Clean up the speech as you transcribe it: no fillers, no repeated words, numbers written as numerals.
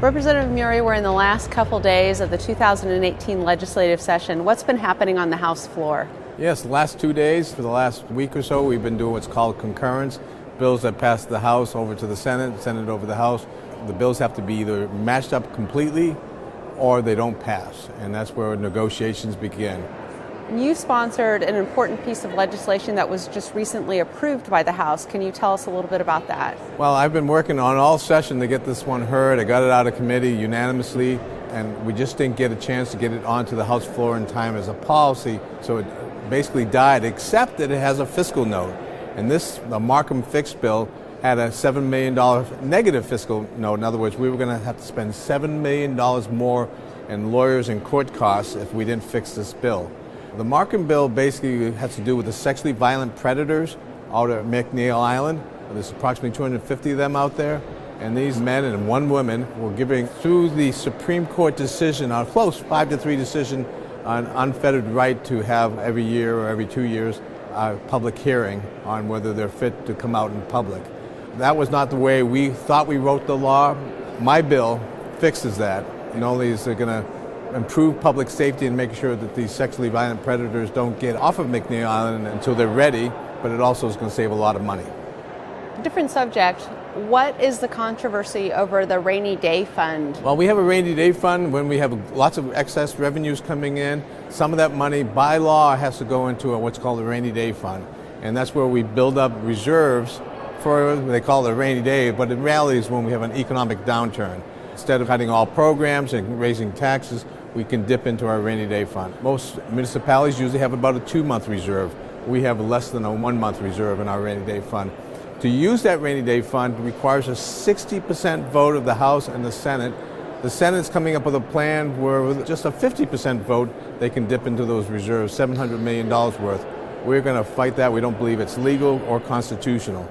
Representative Muri, we're in the last couple days of the 2018 legislative session. What's been happening on the House floor? Yes, the last 2 days, for the last week or so, we've been doing what's called concurrence. Bills that pass the House over to the Senate, Senate over the House. The bills have to be either matched up completely or they don't pass, and that's where negotiations begin. You sponsored an important piece of legislation that was just recently approved by the House. Can you tell us a little bit about that? Well, I've been working on all session to get this one heard. I got it out of committee unanimously, and we just didn't get a chance to get it onto the House floor in time as a policy, so it basically died, except that it has a fiscal note. And the Markham Fix bill had a $7 million negative fiscal note. In other words, we were going to have to spend $7 million more in lawyers and court costs if we didn't fix this bill. The Markham bill basically has to do with the sexually violent predators out at McNeil Island. There's approximately 250 of them out there. And these men and one woman were giving, through the Supreme Court decision, on a close 5-3 decision, an unfettered right to have every year or every 2 years a public hearing on whether they're fit to come out in public. That was not the way we thought we wrote the law. My bill fixes that. Not only is it going to improve public safety and make sure that these sexually violent predators don't get off of McNeil Island until they're ready, but it also is going to save a lot of money. Different subject. What is the controversy over the rainy day fund? Well, we have a rainy day fund when we have lots of excess revenues coming in. Some of that money, by law, has to go into what's called a rainy day fund. And that's where we build up reserves for, they call it a rainy day, but in reality is when we have an economic downturn. Instead of cutting all programs and raising taxes, we can dip into our rainy day fund. Most municipalities usually have about a 2-month reserve. We have less than a 1-month reserve in our rainy day fund. To use that rainy day fund requires a 60% vote of the House and the Senate. The Senate's coming up with a plan where with just a 50% vote, they can dip into those reserves, $700 million worth. We're going to fight that. We don't believe it's legal or constitutional.